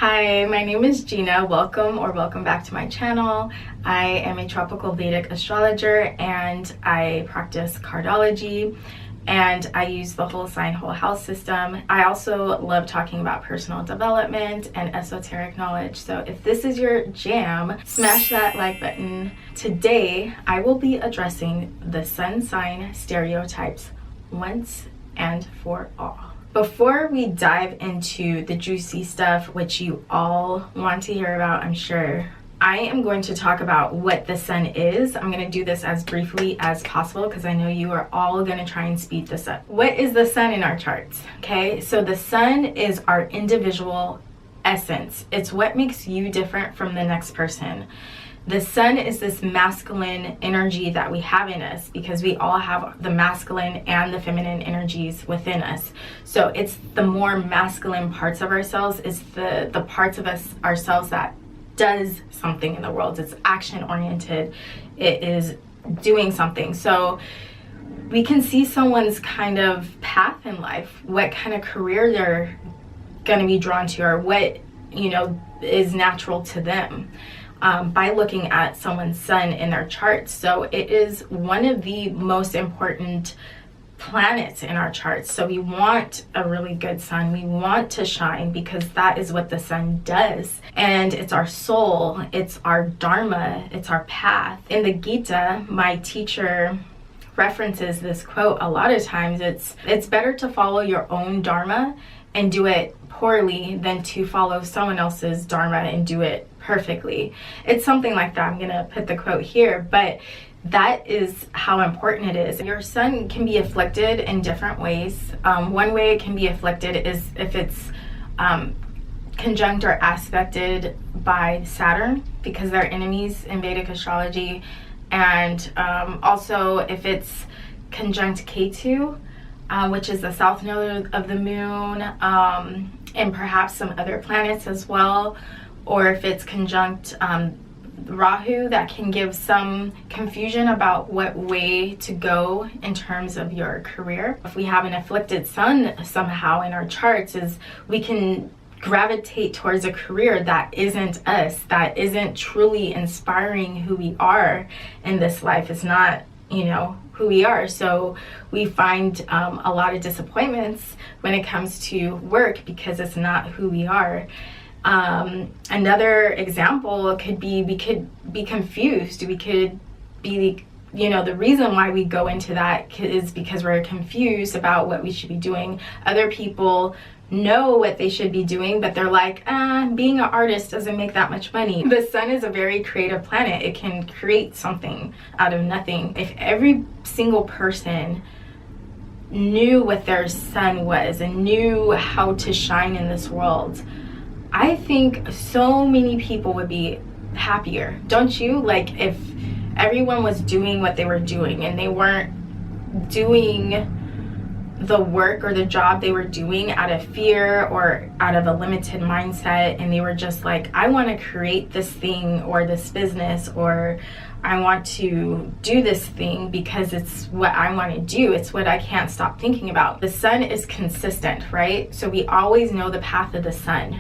Hi, my name is Gina. Welcome back to my channel. I am a Tropical Vedic Astrologer and I practice cardology and I use the whole sign, whole house system. I also love talking about personal development and esoteric knowledge. So if this is your jam, smash that like button. Today, I will be addressing the sun sign stereotypes once and for all. Before we dive into the juicy stuff, which you all want to hear about, I'm sure, I am going to talk about what the sun is. I'm going to do this as briefly as possible because I know you are all going to try and speed this up. What is the sun in our charts? Okay, so the sun is our individual essence. It's what makes you different from the next person. The sun is this masculine energy that we have in us because we all have the masculine and the feminine energies within us. So it's the more masculine parts of ourselves, is the parts of ourselves that does something in the world. It's action oriented. It is doing something. So we can see someone's kind of path in life, what kind of career they're going to be drawn to, or what, is natural to them. By looking at someone's sun in their chart. So it is one of the most important planets in our charts. So we want a really good sun. We want to shine because that is what the sun does. And it's our soul, it's our dharma, it's our path. In the Gita, my teacher references this quote a lot of times. It's better to follow your own dharma and do it poorly than to follow someone else's dharma and do it perfectly. It's something like that. I'm gonna put the quote here, but that is how important it is. Your sun can be afflicted in different ways. One way it can be afflicted is if it's conjunct or aspected by Saturn, because they're enemies in Vedic astrology, and also if it's conjunct Ketu, which is the south node of the moon, and perhaps some other planets as well, or if it's conjunct Rahu, that can give some confusion about what way to go in terms of your career. If we have an afflicted sun somehow in our charts, is we can gravitate towards a career that isn't us, that isn't truly inspiring who we are in this life. It's not, who we are. So we find a lot of disappointments when it comes to work because it's not who we are. Another example could be we could be confused. We could be, the reason why we go into that is because we're confused about what we should be doing. Other people know what they should be doing, but they're like, being an artist doesn't make that much money. The sun is a very creative planet. It can create something out of nothing. If every single person knew what their sun was and knew how to shine in this world, I think so many people would be happier. Don't you? Like if everyone was doing what they were doing and they weren't doing the work or the job they were doing out of fear or out of a limited mindset, and they were just like, I want to create this thing or this business, or I want to do this thing because it's what I want to do. It's what I can't stop thinking about. The sun is consistent, right? So we always know the path of the sun.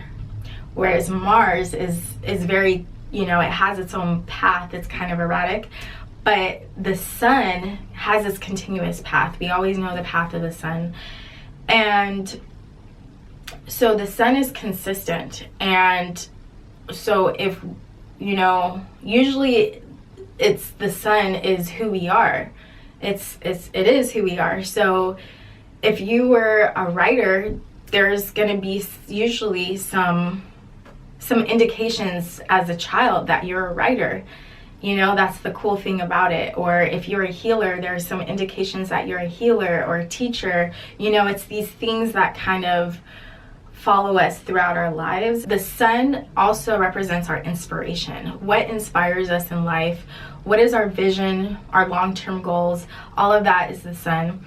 Whereas Mars is very, it has its own path. It's kind of erratic. But the sun has this continuous path. We always know the path of the sun. And so the sun is consistent. And so if, usually it's the sun is who we are. It is who we are. So if you were a writer, there's going to be usually some indications as a child that you're a writer. That's the cool thing about it. Or if you're a healer, there's some indications that you're a healer or a teacher. It's these things that kind of follow us throughout our lives. The sun also represents our inspiration. What inspires us in life? What is our vision, our long-term goals? All of that is the sun.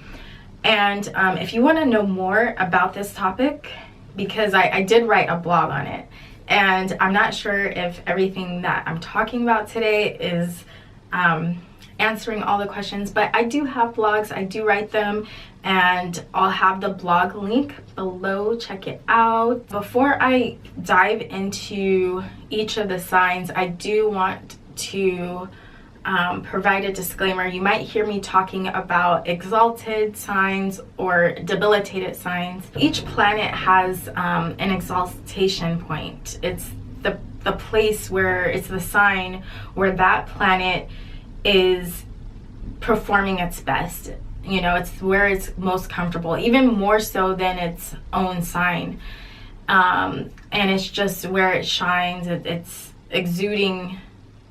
And if you want to know more about this topic, because I did write a blog on it, and I'm not sure if everything that I'm talking about today is answering all the questions, but I do have blogs. I do write them, and I'll have the blog link below. Check it out. Before I dive into each of the signs, I do want to provide a disclaimer. You might hear me talking about exalted signs or debilitated signs. Each planet has an exaltation point. It's the place where it's the sign where that planet is performing its best. You know, it's where it's most comfortable, even more so than its own sign. And it's just where it shines. It's exuding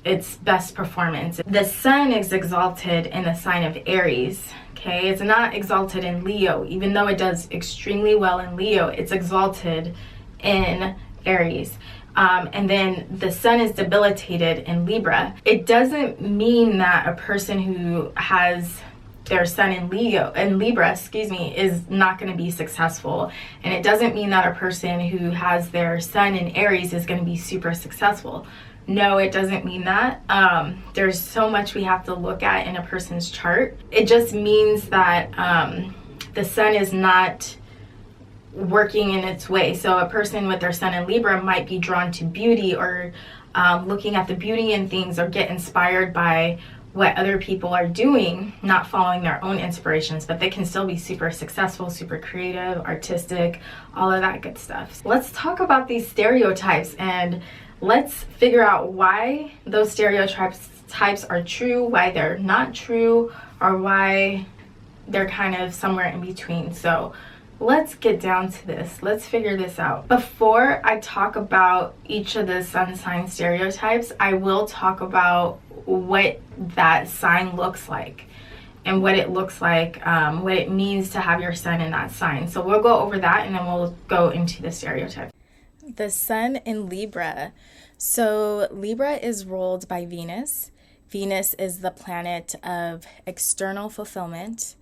its best performance. The sun is exalted in the sign of Aries. Okay, it's not exalted in Leo, even though it does extremely well in Leo. It's exalted in Aries. And then the sun is debilitated in Libra. It doesn't mean that a person who has their sun in Libra, is not going to be successful. And it doesn't mean that a person who has their sun in Aries is going to be super successful. No, it doesn't mean that. There's so much we have to look at in a person's chart. It just means that the sun is not working in its way. So a person with their sun in Libra might be drawn to beauty, or looking at the beauty in things, or get inspired by what other people are doing, not following their own inspirations, but they can still be super successful, super creative, artistic, all of that good stuff. Let's talk about these stereotypes, and let's figure out why those stereotypes are true, why they're not true, or why they're kind of somewhere in between. So let's get down to this. Let's figure this out. Before I talk about each of the sun sign stereotypes, I will talk about what that sign looks like, and what it looks like, what it means to have your sun in that sign. So we'll go over that, and then we'll go into the stereotype. The sun in Libra. So Libra is ruled by Venus. Venus is the planet of external fulfillment,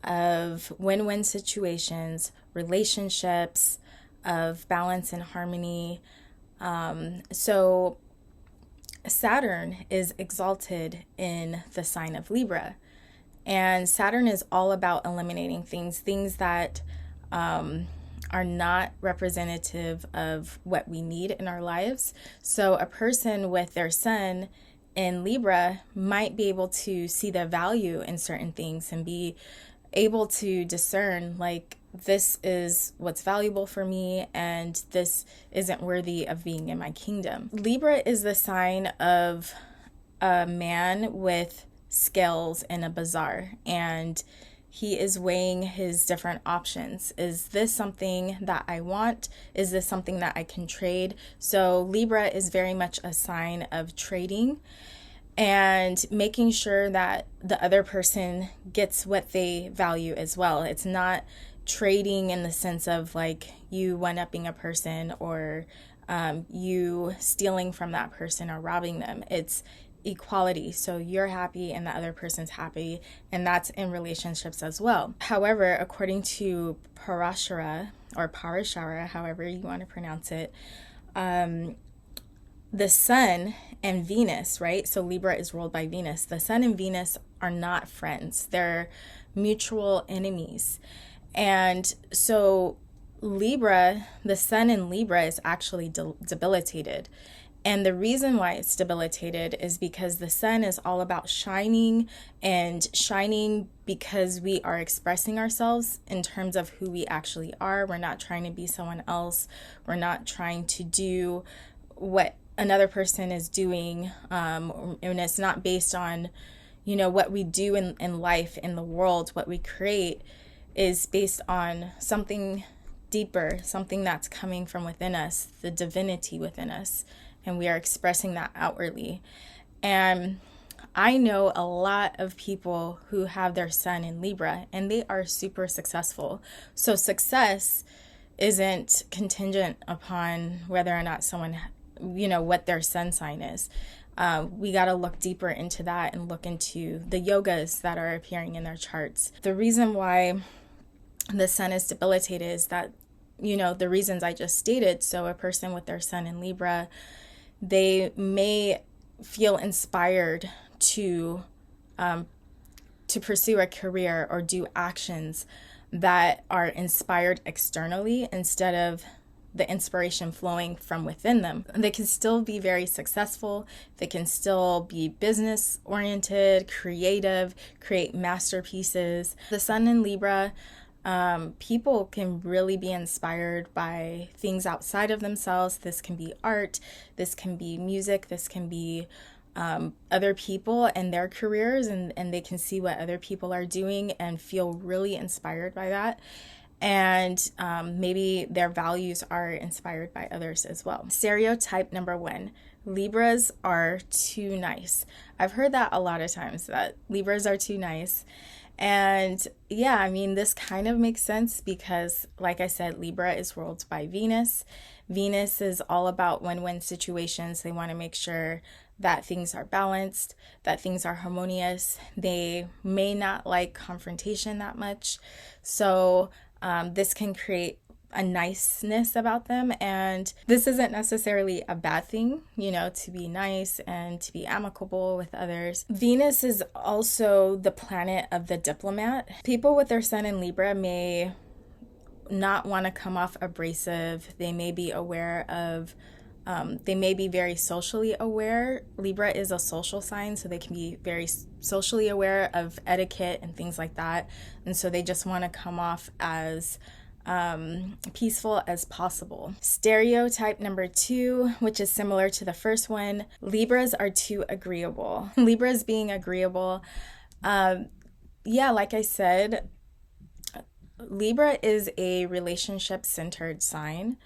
of win-win situations, relationships, of balance and harmony. So Saturn is exalted in the sign of Libra. And Saturn is all about eliminating things that are not representative of what we need in our lives. So a person with their sun in Libra might be able to see the value in certain things and be able to discern, like, this is what's valuable for me, and this isn't worthy of being in my kingdom. Libra is the sign of a man with scales in a bazaar, and he is weighing his different options. Is this something that I want? Is this something that I can trade? So Libra is very much a sign of trading and making sure that the other person gets what they value as well. It's not trading in the sense of like you one-upping a person, or you stealing from that person or robbing them. It's equality. So you're happy and the other person's happy, and that's in relationships as well. However, according to Parashara, or Parashara, however you want to pronounce it, the sun and Venus, right? So Libra is ruled by Venus. The sun and Venus are not friends. They're mutual enemies. And so Libra, the sun in Libra is actually debilitated. And the reason why it's debilitated is because the sun is all about shining, and shining because we are expressing ourselves in terms of who we actually are. We're not trying to be someone else. We're not trying to do what another person is doing. And it's not based on, what we do in life, in the world. What we create is based on something deeper, something that's coming from within us, the divinity within us. And we are expressing that outwardly. And I know a lot of people who have their sun in Libra, and they are super successful. So success isn't contingent upon whether or not someone, what their sun sign is. We got to look deeper into that and look into the yogas that are appearing in their charts. The reason why the sun is debilitated is that, the reasons I just stated. So a person with their sun in Libra, they may feel inspired to to pursue a career or do actions that are inspired externally instead of the inspiration flowing from within them. They can still be very successful. They can still be business oriented, creative, create masterpieces. The sun in Libra, people can really be inspired by things outside of themselves. This can be art, this can be music, this can be other people and their careers, and they can see what other people are doing and feel really inspired by that. And maybe their values are inspired by others as well. Stereotype number 1, Libras are too nice. I've heard that a lot of times, that Libras are too nice. And yeah, I mean, this kind of makes sense because, like I said, Libra is ruled by Venus. Venus is all about win-win situations. They want to make sure that things are balanced, that things are harmonious. They may not like confrontation that much. So this can create a niceness about them. And this isn't necessarily a bad thing, you know, to be nice and to be amicable with others. Venus is also the planet of the diplomat. People with their sun in Libra may not want to come off abrasive. They may be aware of they may be very socially aware. Libra is a social sign, so they can be very socially aware of etiquette and things like that. And so they just want to come off as peaceful as possible. Stereotype number 2, which is similar to the first one, Libras are too agreeable. Libras being agreeable, yeah, like I said, Libra is a relationship-centered sign.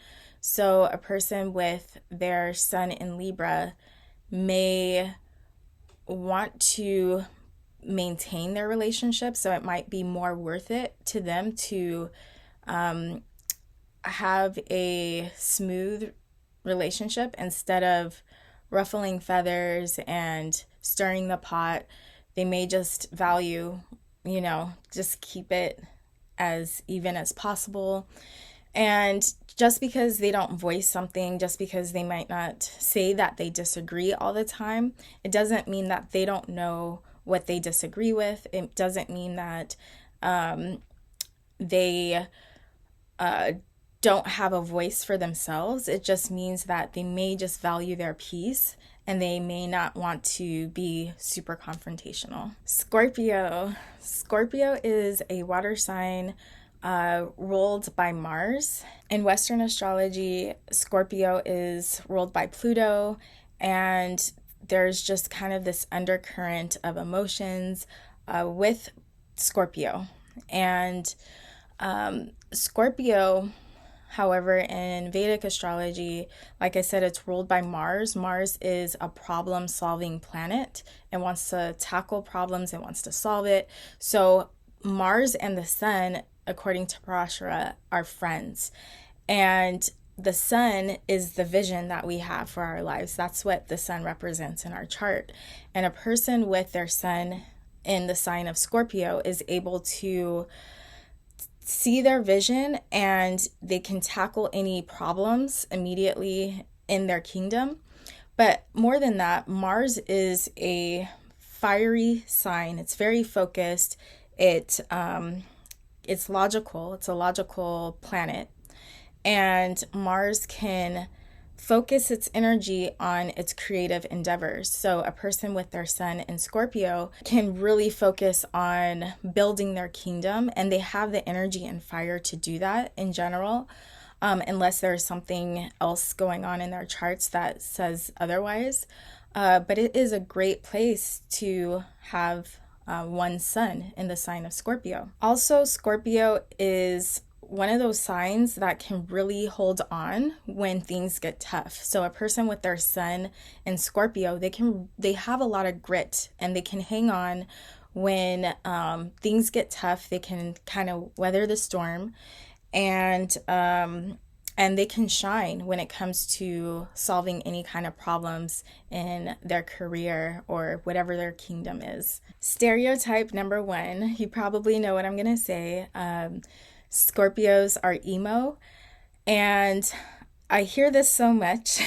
So a person with their sun in Libra may want to maintain their relationship, so it might be more worth it to them to have a smooth relationship instead of ruffling feathers and stirring the pot. They may just value, you know, just keep it as even as possible. And just because they don't voice something, just because they might not say that they disagree all the time, it doesn't mean that they don't know what they disagree with. It doesn't mean that they don't have a voice for themselves. It just means that they may just value their peace and they may not want to be super confrontational. Scorpio. Scorpio is a water sign ruled by Mars. In Western astrology, Scorpio is ruled by Pluto, and there's just kind of this undercurrent of emotions with Scorpio. And Scorpio, however, in Vedic astrology, like I said, it's ruled by Mars. Mars is a problem-solving planet. It wants to tackle problems. It wants to solve it. So Mars and the sun, according to Parashara, are friends. And the sun is the vision that we have for our lives. That's what the sun represents in our chart. And a person with their sun in the sign of Scorpio is able to see their vision, and they can tackle any problems immediately in their kingdom. But more than that, Mars is a fiery sign. It's very focused. It's logical. It's a logical planet. And Mars can focus its energy on its creative endeavors. So a person with their sun in Scorpio can really focus on building their kingdom, and they have the energy and fire to do that in general, unless there's something else going on in their charts that says otherwise. But it is a great place to have one sun in the sign of Scorpio. Also, Scorpio is one of those signs that can really hold on when things get tough. So a person with their sun in Scorpio, they have a lot of grit, and they can hang on when things get tough. They can kind of weather the storm, and they can shine when it comes to solving any kind of problems in their career or whatever their kingdom is. Stereotype number 1, you probably know what I'm going to say. Scorpios are emo, and I hear this so much.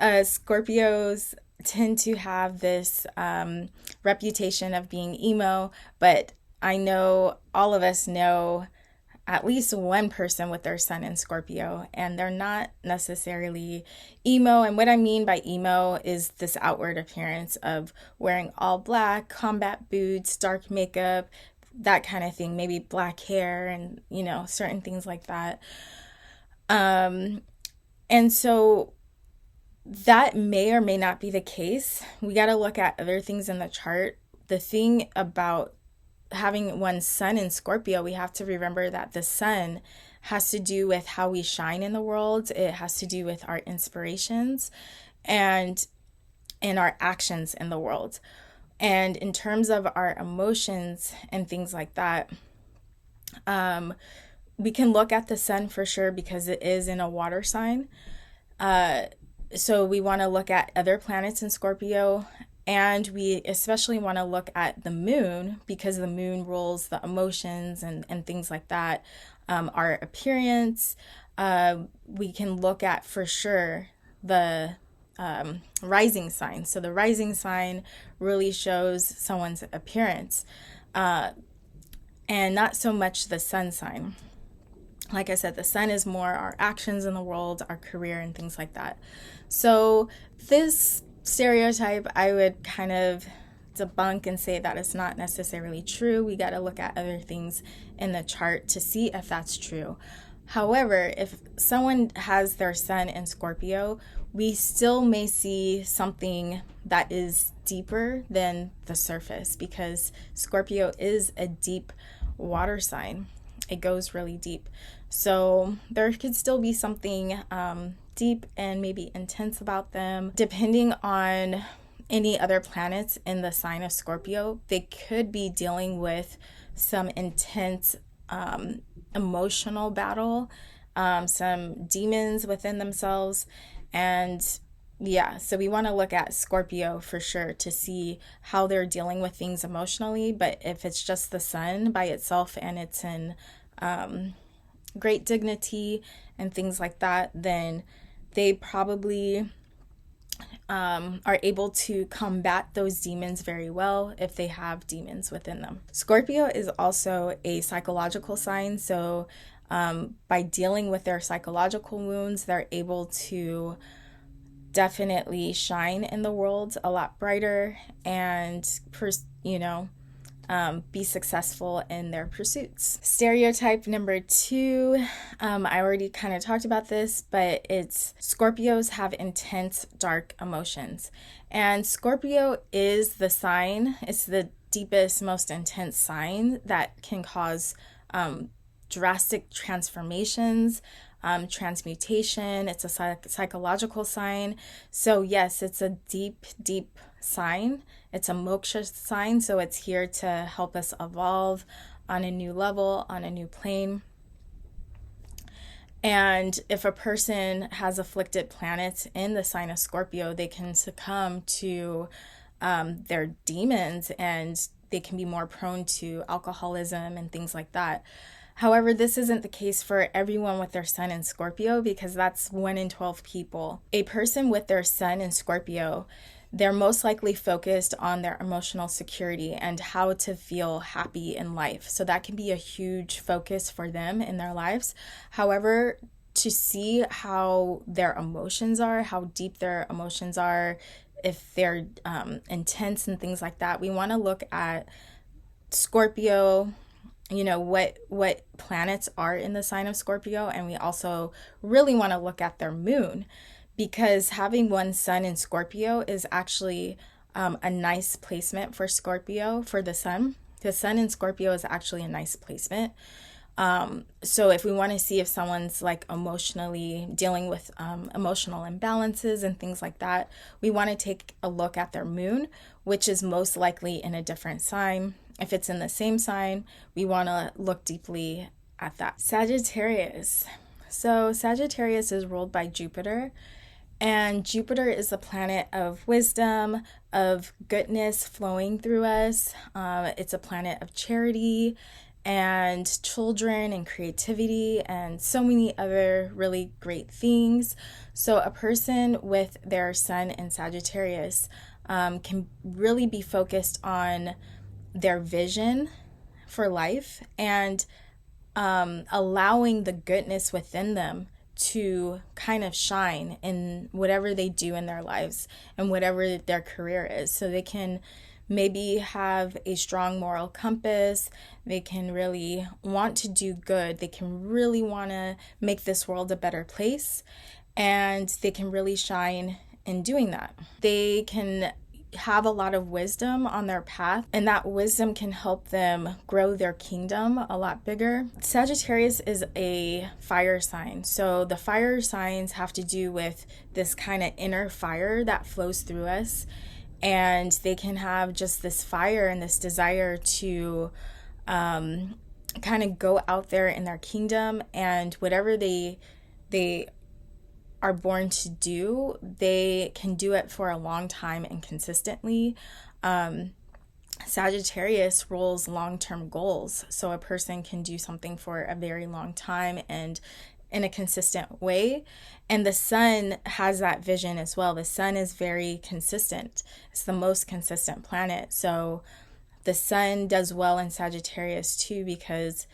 Scorpios tend to have this reputation of being emo, but I know all of us know at least one person with their sun in Scorpio, and they're not necessarily emo. And what I mean by emo is this outward appearance of wearing all black, combat boots, dark makeup, that kind of thing, maybe black hair and, certain things like that. And so that may or may not be the case. We got to look at other things in the chart. The thing about having one's sun in Scorpio, we have to remember that the sun has to do with how we shine in the world. It has to do with our inspirations and our actions in the world. And in terms of our emotions and things like that, we can look at the sun for sure because it is in a water sign. So we want to look at other planets in Scorpio, and we especially want to look at the moon because the moon rules the emotions and things like that. Our appearance, we can look at for sure the rising sign. So the rising sign really shows someone's appearance, and not so much the sun sign. Like I said, the sun is more our actions in the world, our career, and things like that. So this stereotype, I would kind of debunk and say that it's not necessarily true. We got to look at other things in the chart to see if that's true. However, if someone has their sun in Scorpio, we still may see something that is deeper than the surface because Scorpio is a deep water sign. It goes really deep. So there could still be something deep and maybe intense about them. Depending on any other planets in the sign of Scorpio, they could be dealing with some intense emotional battle, some demons within themselves. And yeah, so we want to look at Scorpio for sure to see how they're dealing with things emotionally. But if it's just the sun by itself and it's in great dignity and things like that, then they probably are able to combat those demons very well if they have demons within them. Scorpio is also a psychological sign, so by dealing with their psychological wounds, they're able to definitely shine in the world a lot brighter and be successful in their pursuits. Stereotype number 2, I already kind of talked about this, but it's Scorpios have intense dark emotions. And Scorpio is the sign, it's the deepest, most intense sign that can cause drastic transformations, transmutation. It's a psychological sign. So yes, it's a deep, deep sign. It's a moksha sign, so it's here to help us evolve on a new level, on a new plane. And if a person has afflicted planets in the sign of Scorpio, they can succumb to their demons, and they can be more prone to alcoholism and things like that. However, this isn't the case for everyone with their sun in Scorpio because that's 1 in 12 people. A person with their sun in Scorpio, they're most likely focused on their emotional security and how to feel happy in life. So that can be a huge focus for them in their lives. However, to see how their emotions are, how deep their emotions are, if they're intense and things like that, we want to look at Scorpio, what planets are in the sign of Scorpio, and we also really want to look at their moon, because having one sun in Scorpio is actually a nice placement for Scorpio, for the sun. The sun in Scorpio is actually a nice placement. So if we want to see if someone's like emotionally dealing with emotional imbalances and things like that, we want to take a look at their moon, which is most likely in a different sign. If it's in the same sign, we want to look deeply at that. Sagittarius. So Sagittarius is ruled by Jupiter, and Jupiter is the planet of wisdom, of goodness flowing through us. It's a planet of charity and children and creativity and so many other really great things. So a person with their sun in Sagittarius can really be focused on their vision for life and allowing the goodness within them to kind of shine in whatever they do in their lives and whatever their career is. So they can maybe have a strong moral compass. They can really want to do good. They can really want to make this world a better place. And they can really shine in doing that. They can have a lot of wisdom on their path, and that wisdom can help them grow their kingdom a lot bigger. Sagittarius is a fire sign, so the fire signs have to do with this kind of inner fire that flows through us, and they can have just this fire and this desire to kind of go out there in their kingdom, and whatever they are born to do, they can do it for a long time and consistently. Sagittarius rules long-term goals, so a person can do something for a very long time and in a consistent way. And the sun has that vision as well. The sun is very consistent. It's the most consistent planet. So the sun does well in Sagittarius too, because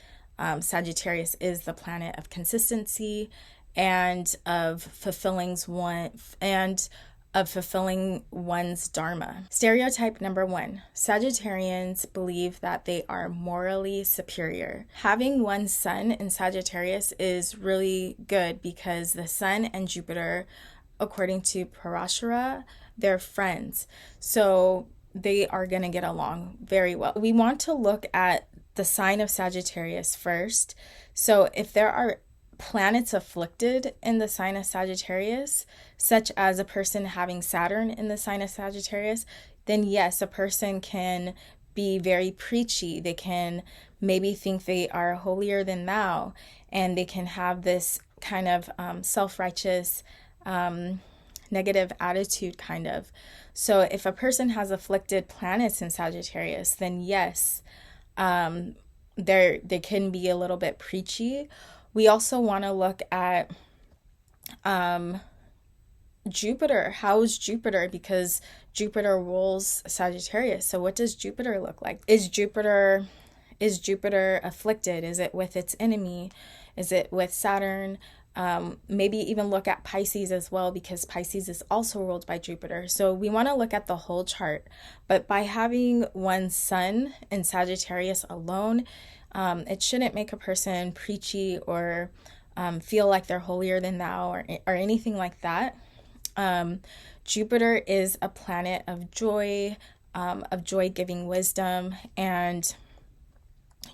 Sagittarius is the planet of consistency and of fulfilling one's dharma. Stereotype number 1. Sagittarians believe that they are morally superior. Having one's sun in Sagittarius is really good because the sun and Jupiter, according to Parashara, they're friends. So they are going to get along very well. We want to look at the sign of Sagittarius first. So if there are planets afflicted in the sign of Sagittarius, such as a person having Saturn in the sign of Sagittarius, then yes, a person can be very preachy. They can maybe think they are holier than thou, and they can have this kind of self-righteous, negative attitude kind of. So if a person has afflicted planets in Sagittarius, then yes, they can be a little bit preachy. We also want to look at Jupiter. How is Jupiter? Because Jupiter rules Sagittarius. So what does Jupiter look like? Is Jupiter afflicted? Is it with its enemy? Is it with Saturn? Maybe even look at Pisces as well, because Pisces is also ruled by Jupiter. So we want to look at the whole chart. But by having one sun in Sagittarius alone, it shouldn't make a person preachy or feel like they're holier than thou or anything like that. Jupiter is a planet of joy-giving wisdom, and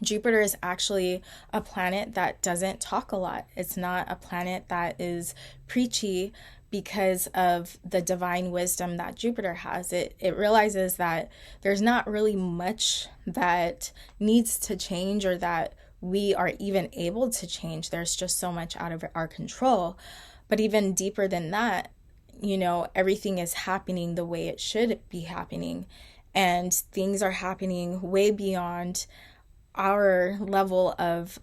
Jupiter is actually a planet that doesn't talk a lot. It's not a planet that is preachy because of the divine wisdom that Jupiter has. It realizes that there's not really much that needs to change or that we are even able to change. There's just so much out of our control. But even deeper than that, everything is happening the way it should be happening. And things are happening way beyond our level of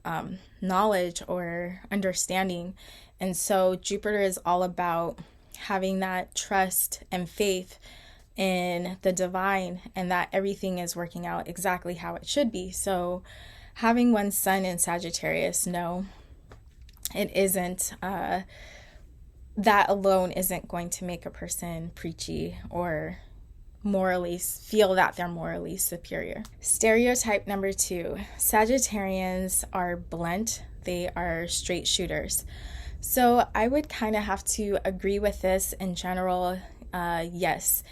knowledge or understanding. And so Jupiter is all about having that trust and faith in the divine and that everything is working out exactly how it should be. So having one sun in Sagittarius, no, it isn't. That alone isn't going to make a person preachy or morally feel that they're morally superior. Stereotype number 2, Sagittarians are blunt. They are straight shooters. So I would kind of have to agree with this in general. Yes.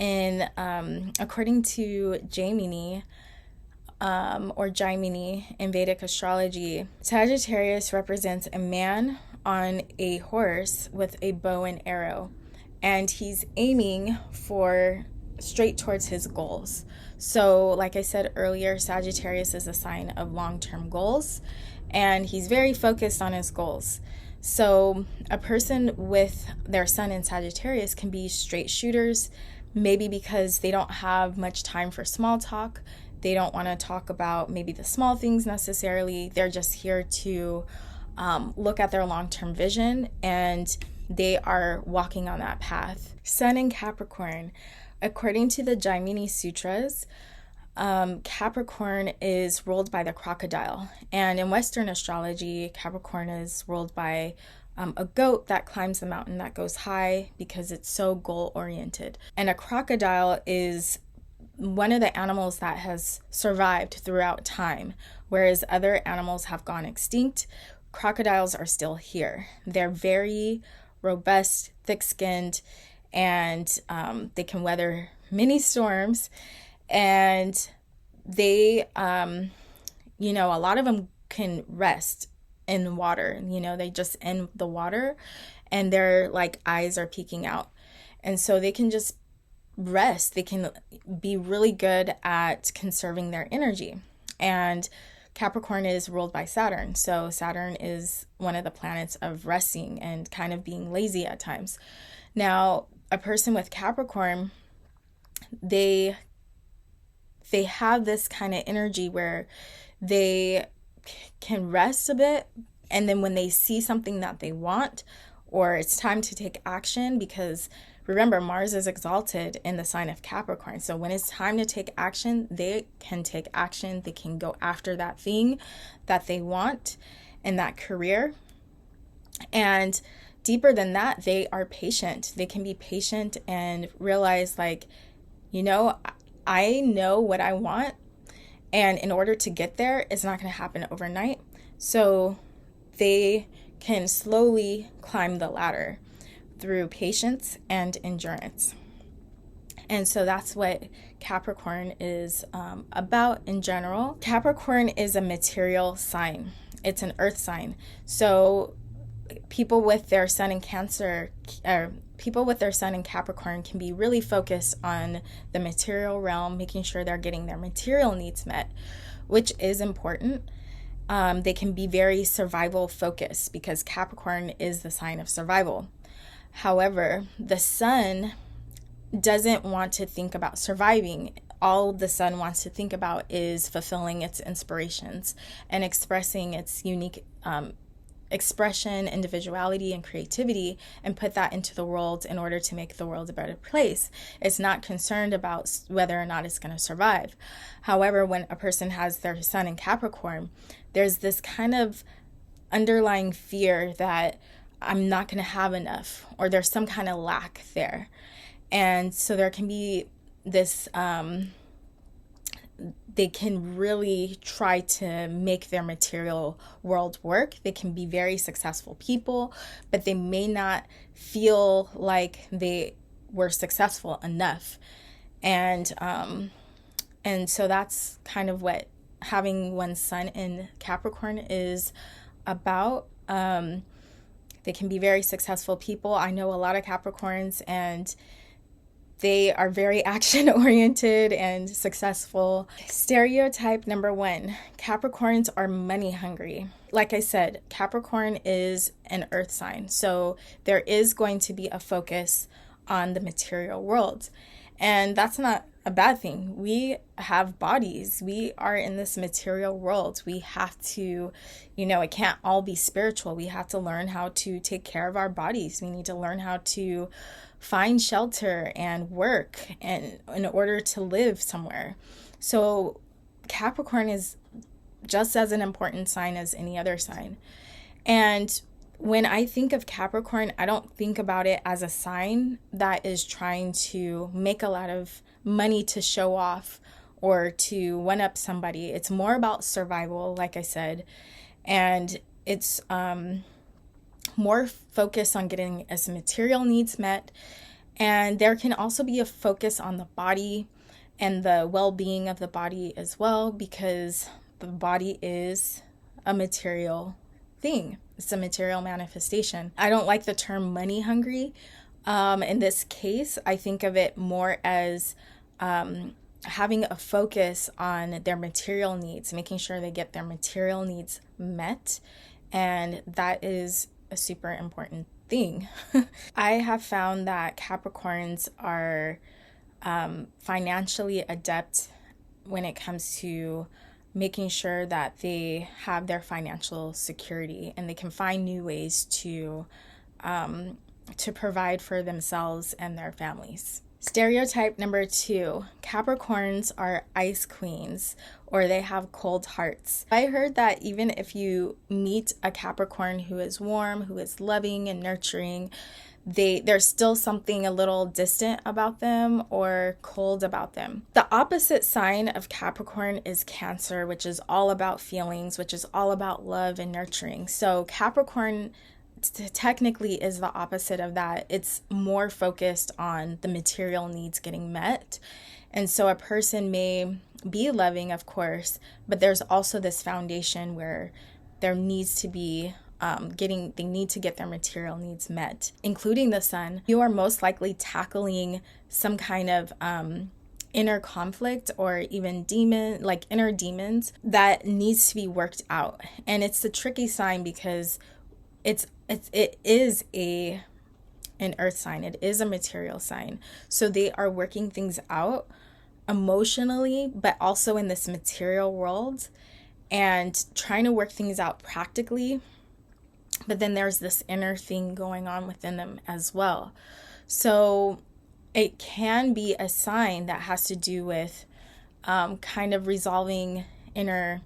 According to Gemini, or Gemini in Vedic astrology, Sagittarius represents a man on a horse with a bow and arrow, and he's aiming straight towards his goals. So like I said earlier, Sagittarius is a sign of long-term goals, and he's very focused on his goals. So a person with their sun in Sagittarius can be straight shooters, maybe because they don't have much time for small talk. They don't want to talk about maybe the small things necessarily. They're just here to look at their long-term vision, and they are walking on that path. Sun in Capricorn. According to the Jaimini Sutras, Capricorn is ruled by the crocodile. And in Western astrology, Capricorn is ruled by a goat that climbs the mountain that goes high because it's so goal-oriented. And a crocodile is one of the animals that has survived throughout time, whereas other animals have gone extinct. Crocodiles are still here. They're very robust, thick-skinned, and they can weather many storms. And they, a lot of them can rest in water. They just in the water and their like eyes are peeking out. And so they can just rest. They can be really good at conserving their energy. And Capricorn is ruled by Saturn. So Saturn is one of the planets of resting and kind of being lazy at times. Now, a person with Capricorn, they have this kind of energy where they can rest a bit, and then when they see something that they want, or it's time to take action, because remember, Mars is exalted in the sign of Capricorn. So when it's time to take action, they can take action. They can go after that thing that they want in that career. And deeper than that, they are patient. They can be patient and realize, like, I know what I want. And in order to get there, it's not going to happen overnight. So they can slowly climb the ladder through patience and endurance. And so that's what Capricorn is about in general. Capricorn is a material sign. It's an earth sign. So people with their sun in Cancer, people with their sun in Capricorn can be really focused on the material realm, making sure they're getting their material needs met, which is important. They can be very survival focused because Capricorn is the sign of survival. However, the sun doesn't want to think about surviving. All the sun wants to think about is fulfilling its inspirations and expressing its unique expression, individuality, and creativity, and put that into the world in order to make the world a better place. It's not concerned about whether or not it's going to survive. However, when a person has their sun in Capricorn, there's this kind of underlying fear that I'm not going to have enough, or there's some kind of lack there. And so there can be this, they can really try to make their material world work. They can be very successful people, but they may not feel like they were successful enough. And so that's kind of what having one's sun in Capricorn is about. They can be very successful people. I know a lot of Capricorns, and they are very action-oriented and successful. Stereotype number 1, Capricorns are money hungry. Like I said, Capricorn is an earth sign, so there is going to be a focus on the material world. And that's not a bad thing. We have bodies. We are in this material world. We have to, it can't all be spiritual. We have to learn how to take care of our bodies. We need to learn how to find shelter and work and in order to live somewhere. So Capricorn is just as an important sign as any other sign. And when I think of Capricorn, I don't think about it as a sign that is trying to make a lot of money to show off or to one up somebody. It's more about survival, like I said, and it's more focused on getting its material needs met. And there can also be a focus on the body and the well-being of the body as well, because the body is a material thing. It's a material manifestation. I don't like the term money hungry. In this case, I think of it more as having a focus on their material needs, making sure they get their material needs met. And that is a super important thing. I have found that Capricorns are financially adept when it comes to making sure that they have their financial security and they can find new ways to provide for themselves and their families. Stereotype number 2, Capricorns are ice queens, or they have cold hearts. I heard that even if you meet a Capricorn who is warm, who is loving and nurturing, there's still something a little distant about them or cold about them. The opposite sign of Capricorn is Cancer, which is all about feelings, which is all about love and nurturing. So Capricorn technically is the opposite of that. It's more focused on the material needs getting met. And so a person may be loving, of course, but there's also this foundation where there needs to be they need to get their material needs met, including the sun. You are most likely tackling some kind of inner conflict or even inner demons that needs to be worked out. And it's a tricky sign because it is an earth sign. It is a material sign. So they are working things out emotionally, but also in this material world and trying to work things out practically. But then there's this inner thing going on within them as well. So it can be a sign that has to do with kind of resolving inner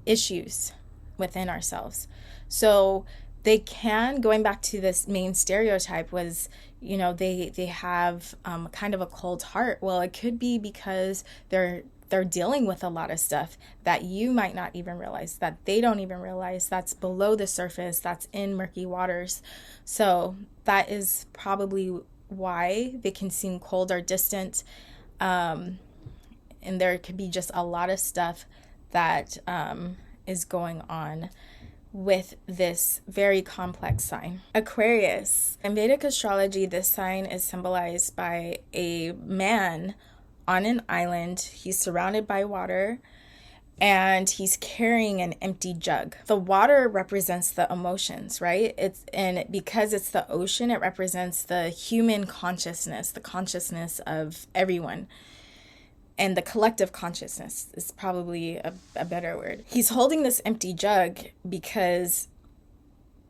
issues within ourselves. So they can, going back to this main stereotype, was, they have kind of a cold heart. Well, it could be because they're dealing with a lot of stuff that you might not even realize, that they don't even realize, that's below the surface, that's in murky waters. So that is probably why they can seem cold or distant. And there could be just a lot of stuff that is going on with this very complex sign. Aquarius. In Vedic astrology, this sign is symbolized by a man on an island. He's surrounded by water and he's carrying an empty jug. The water represents the emotions, right? Because it's the ocean, it represents the human consciousness, the consciousness of everyone. And the collective consciousness is probably a better word. He's holding this empty jug because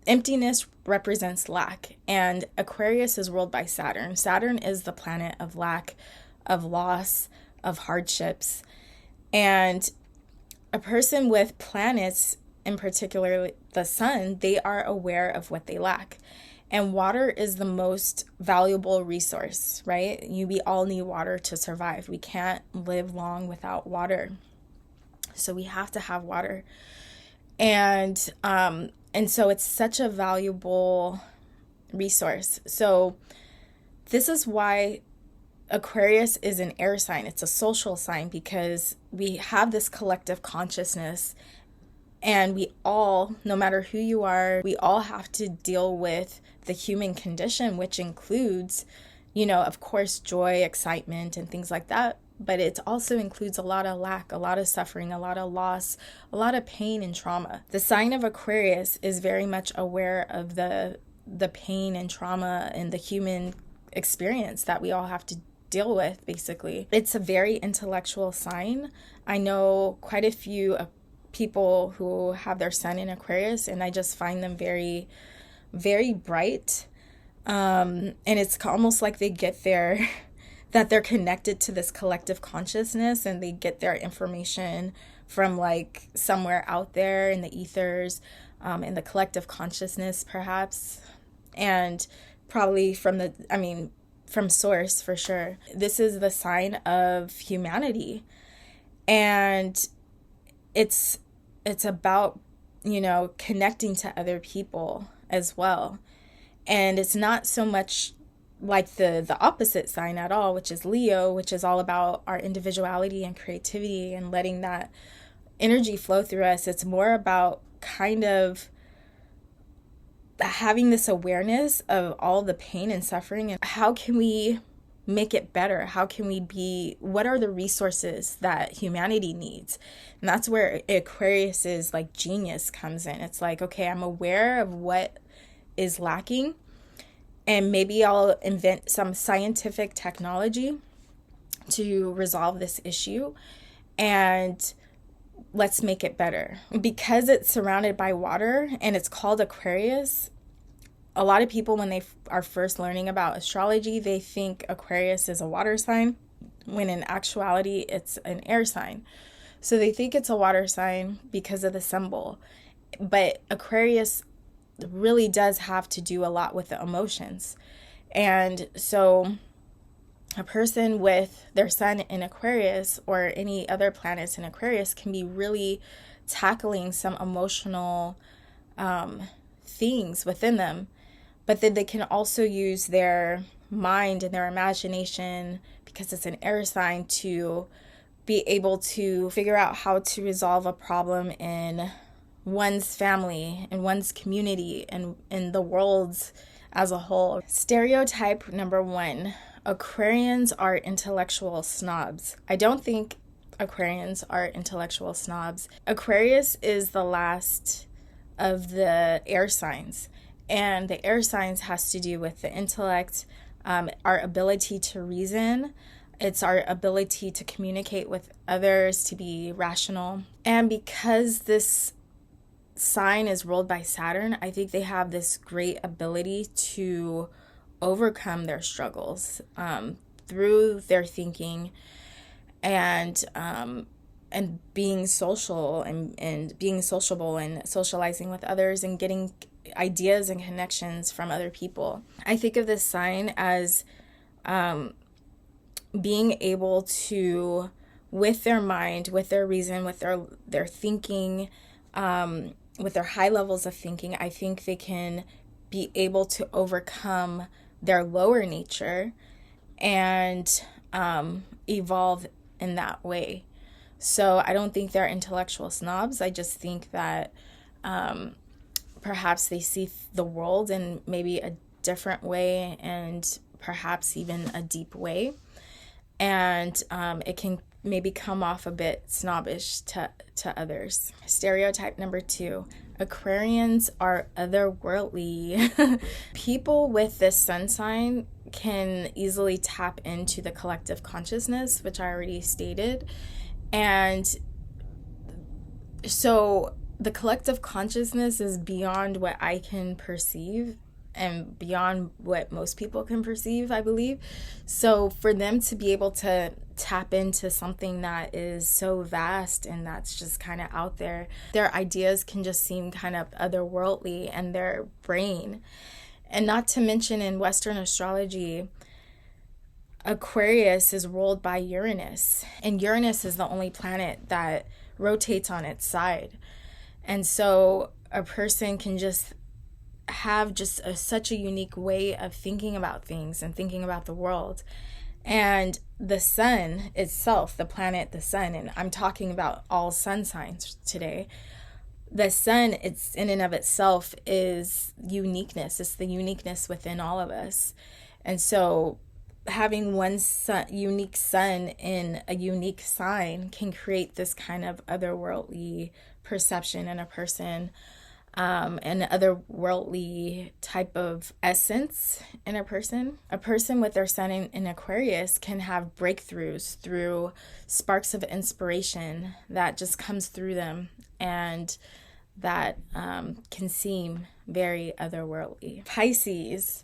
emptiness represents lack. And Aquarius is ruled by Saturn. Saturn is the planet of lack, of loss, of hardships. And a person with planets, in particular the sun, they are aware of what they lack. And water is the most valuable resource, right? We all need water to survive. We can't live long without water. So we have to have water. And so it's such a valuable resource. So this is why Aquarius is an air sign. It's a social sign because we have this collective consciousness, and we all, no matter who you are, we all have to deal with the human condition, which includes, of course, joy, excitement, and things like that. But it also includes a lot of lack, a lot of suffering, a lot of loss, a lot of pain and trauma. The sign of Aquarius is very much aware of the pain and trauma and the human experience that we all have to deal with, basically. It's a very intellectual sign. I know quite a few people who have their sun in Aquarius, and I just find them very, very bright. And it's almost like they get there, that they're connected to this collective consciousness, and they get their information from like somewhere out there in the ethers, in the collective consciousness perhaps, and probably from source for sure. This is the sign of humanity, and it's about, connecting to other people as well. And it's not so much like the opposite sign at all, which is Leo, which is all about our individuality and creativity and letting that energy flow through us. It's more about kind of having this awareness of all the pain and suffering, and how can we make it better? What are the resources that humanity needs? And that's where Aquarius's like genius comes in. It's like, okay, I'm aware of what is lacking, and maybe I'll invent some scientific technology to resolve this issue. and let's make it better. Because it's surrounded by water and it's called Aquarius, a lot of people, when they are first learning about astrology, they think Aquarius is a water sign, when in actuality it's an air sign. So they think it's a water sign because of the symbol. But Aquarius really does have to do a lot with the emotions. And so a person with their sun in Aquarius or any other planets in Aquarius can be really tackling some emotional things within them. But then they can also use their mind and their imagination, because it's an air sign, to be able to figure out how to resolve a problem in one's family, in one's community, and in the world as a whole. Stereotype number 1, Aquarians are intellectual snobs. I don't think Aquarians are intellectual snobs. Aquarius is the last of the air signs. And the air signs has to do with the intellect, our ability to reason. It's our ability to communicate with others, to be rational. And because this sign is ruled by Saturn, I think they have this great ability to overcome their struggles through their thinking and being social and being sociable and socializing with others and getting ideas and connections from other people. I think of this sign as being able to, with their mind, with their reason, with their thinking, with their high levels of thinking, I think they can be able to overcome their lower nature and evolve in that way. So I don't think they're intellectual snobs. I just think that perhaps they see the world in maybe a different way, and perhaps even a deep way. And it can maybe come off a bit snobbish to others. Stereotype number 2, Aquarians are otherworldly. People with this sun sign can easily tap into the collective consciousness, which I already stated. And so the collective consciousness is beyond what I can perceive and beyond what most people can perceive, I believe. So for them to be able to tap into something that is so vast and that's just kind of out there, their ideas can just seem kind of otherworldly, and their brain. And not to mention, in Western astrology, Aquarius is ruled by Uranus, and Uranus is the only planet that rotates on its side. And so a person can just have just such a unique way of thinking about things and thinking about the world. And the sun itself, the planet, the sun, and I'm talking about all sun signs today. The sun, it's in and of itself is uniqueness. It's the uniqueness within all of us. And so having one unique sun in a unique sign can create this kind of otherworldly perception in a person, an otherworldly type of essence in a person. A person with their sun in Aquarius can have breakthroughs through sparks of inspiration that just comes through them, and that can seem very otherworldly. Pisces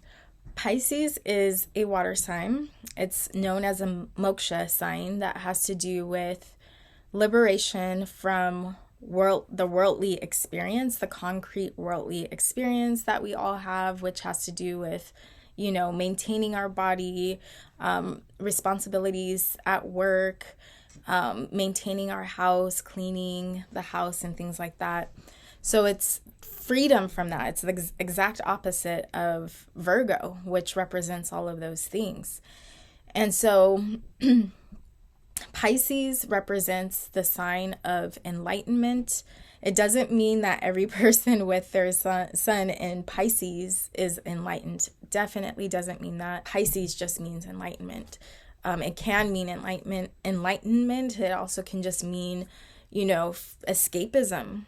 is a water sign. It's known as a moksha sign that has to do with liberation from the worldly experience, the concrete worldly experience that we all have, which has to do with, maintaining our body, responsibilities at work, maintaining our house, cleaning the house, and things like that. So it's freedom from that. It's the exact opposite of Virgo, which represents all of those things. And so Pisces represents the sign of enlightenment. It doesn't mean that every person with their sun in Pisces is enlightened. Definitely doesn't mean that. Pisces just means enlightenment. It can mean enlightenment. It also can just mean, escapism.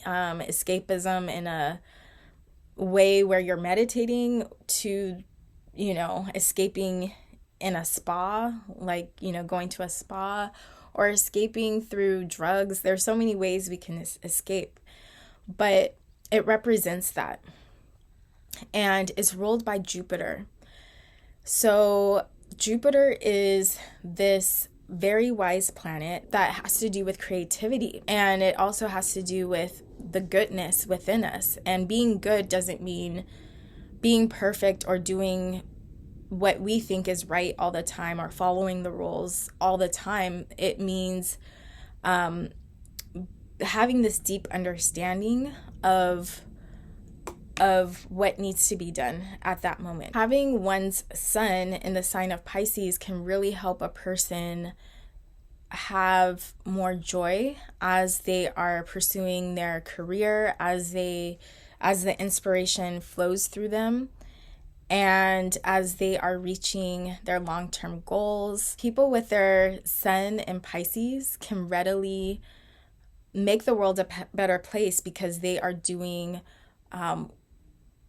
Escapism in a way where you're meditating to, escaping in a spa, like, going to a spa, or escaping through drugs. There's so many ways we can escape, but it represents that. And it's ruled by Jupiter. So Jupiter is this very wise planet that has to do with creativity, and it also has to do with the goodness within us. And being good doesn't mean being perfect or doing what we think is right all the time or following the rules all the time. It means having this deep understanding of what needs to be done at that moment. Having one's sun in the sign of Pisces can really help a person have more joy as they are pursuing their career, as the inspiration flows through them, and as they are reaching their long-term goals. People with their sun in Pisces can readily make the world a better place because they are doing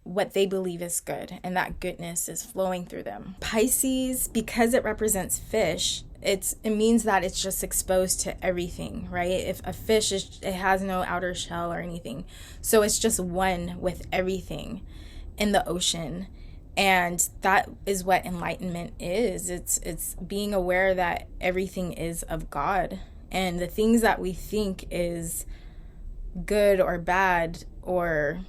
what they believe is good, and that goodness is flowing through them. Pisces, because it represents fish, it means that it's just exposed to everything, right? If a fish it has no outer shell or anything, so it's just one with everything in the ocean. And that is what enlightenment is. It's being aware that everything is of God, and the things that we think is good or bad or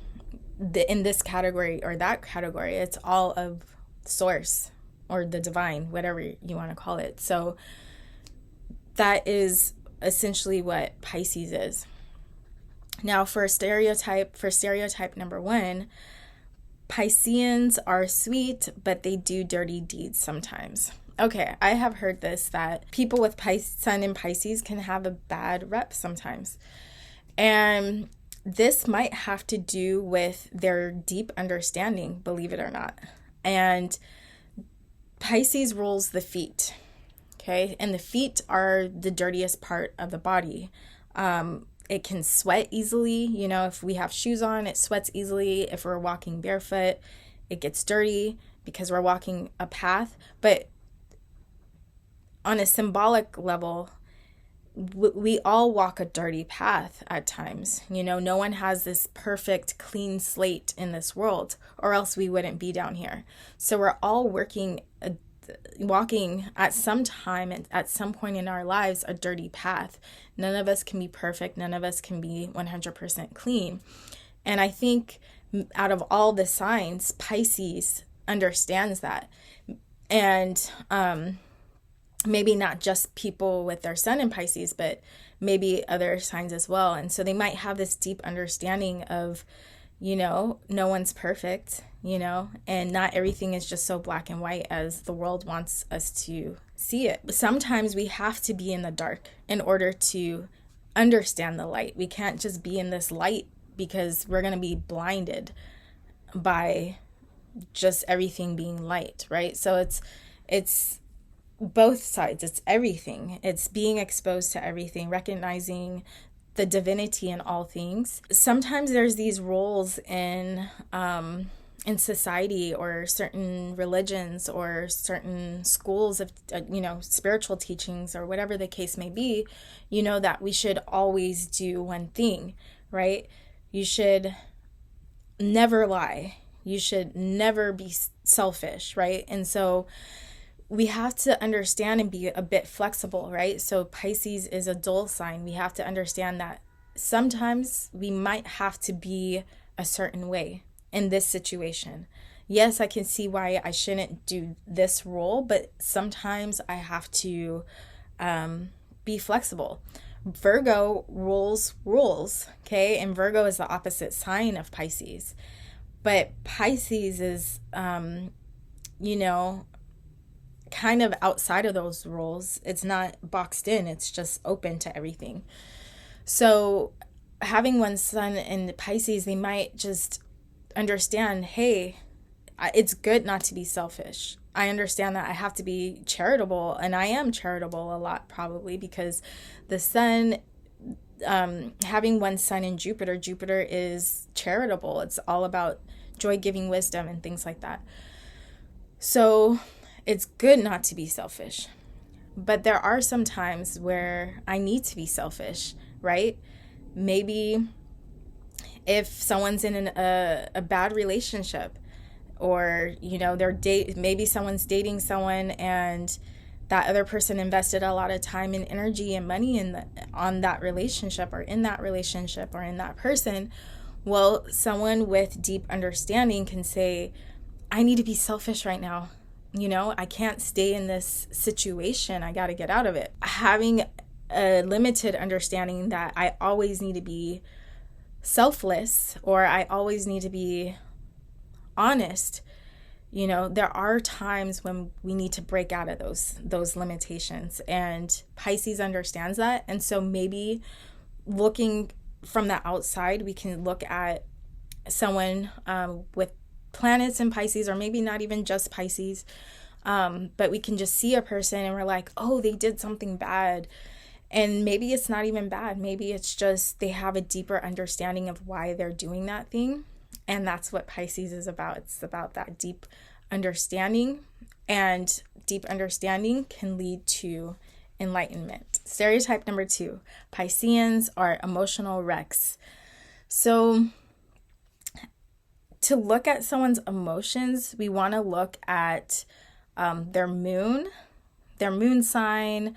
in this category or that category, it's all of source or the divine, whatever you want to call it. So that is essentially what Pisces is. Now for stereotype number 1, Pisceans are sweet, but they do dirty deeds sometimes. Okay, I have heard this, that people with sun in Pisces can have a bad rep sometimes. And this might have to do with their deep understanding, believe it or not. And Pisces rules the feet, okay? And the feet are the dirtiest part of the body. It can sweat easily. You know, if we have shoes on, it sweats easily. If we're walking barefoot, it gets dirty because we're walking a path. But on a symbolic level, we all walk a dirty path at times. You know, no one has this perfect clean slate in this world, or else we wouldn't be down here. So we're all walking at some time and at some point in our lives a dirty path. None of us can be perfect. None of us can be 100% clean. And I think out of all the signs, Pisces understands that. And maybe not just people with their sun in Pisces, but maybe other signs as well. And so they might have this deep understanding of, you know, no one's perfect, you know, and not everything is just so black and white as the world wants us to see it. Sometimes we have to be in the dark in order to understand the light. We can't just be in this light because we're going to be blinded by just everything being light, right? So it's both sides. It's everything. It's being exposed to everything, recognizing the divinity in all things. Sometimes there's these roles in society or certain religions or certain schools of, spiritual teachings or whatever the case may be, you know, that we should always do one thing, right? You should never lie. You should never be selfish, right? And so we have to understand and be a bit flexible, right? So Pisces is a dual sign. We have to understand that sometimes we might have to be a certain way in this situation. Yes, I can see why I shouldn't do this role, but sometimes I have to be flexible. Virgo rules rules, okay? And Virgo is the opposite sign of Pisces. But Pisces is, kind of outside of those rules. It's not boxed in. It's just open to everything. So having one sun in Pisces, they might just understand, hey, it's good not to be selfish. I understand that I have to be charitable, and I am charitable a lot probably because the sun, having one sun in Jupiter is charitable. It's all about joy-giving wisdom and things like that. So it's good not to be selfish, But there are some times where I need to be selfish, right? Maybe if someone's in a bad relationship, or, you know, maybe someone's dating someone and that other person invested a lot of time and energy and money on that relationship, or in that relationship, or in that person. Well, someone with deep understanding can say, I need to be selfish right now. You know, I can't stay in this situation. I got to get out of it. Having a limited understanding that I always need to be selfless, or I always need to be honest, you know, there are times when we need to break out of those limitations, and Pisces understands that. And so maybe looking from the outside, we can look at someone with planets in Pisces, or maybe not even just Pisces, but we can just see a person and we're like, oh, they did something bad. And maybe it's not even bad. Maybe it's just they have a deeper understanding of why they're doing that thing. And that's what Pisces is about. It's about that deep understanding, and deep understanding can lead to enlightenment. Stereotype number 2, Pisceans are emotional wrecks. So to look at someone's emotions, we want to look at their moon sign.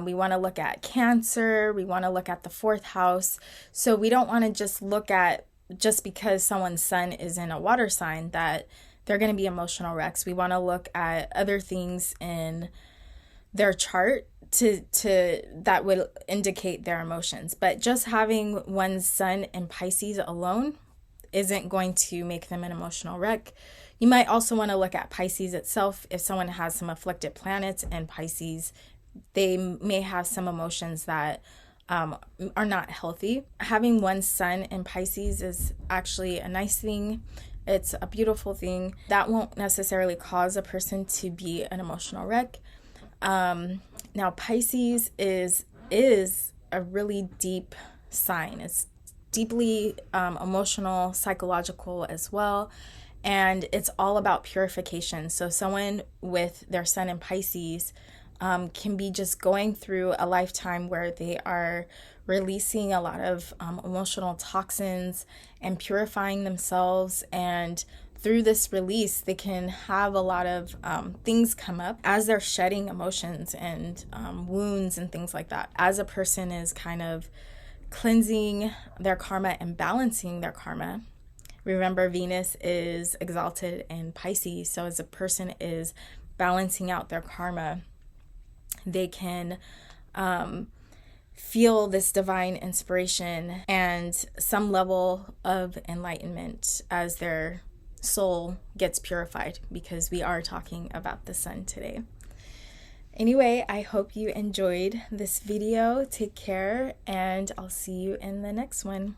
We want to look at Cancer. We want to look at the 4th house. So we don't want to just look at, just because someone's sun is in a water sign, that they're going to be emotional wrecks. We want to look at other things in their chart to that would indicate their emotions. But just having one's sun in Pisces alone isn't going to make them an emotional wreck. You might also want to look at Pisces itself. If someone has some afflicted planets in Pisces, they may have some emotions that are not healthy. Having one sun in Pisces is actually a nice thing. It's a beautiful thing. That won't necessarily cause a person to be an emotional wreck. Now, Pisces is a really deep sign. It's deeply emotional, psychological as well. And it's all about purification. So someone with their sun in Pisces can be just going through a lifetime where they are releasing a lot of emotional toxins and purifying themselves. And through this release, they can have a lot of things come up as they're shedding emotions and wounds and things like that. As a person is kind of cleansing their karma and balancing their karma. Remember, Venus is exalted in Pisces. So as a person is balancing out their karma, they can feel this divine inspiration and some level of enlightenment as their soul gets purified, because we are talking about the sun today. Anyway, I hope you enjoyed this video. Take care, and I'll see you in the next one.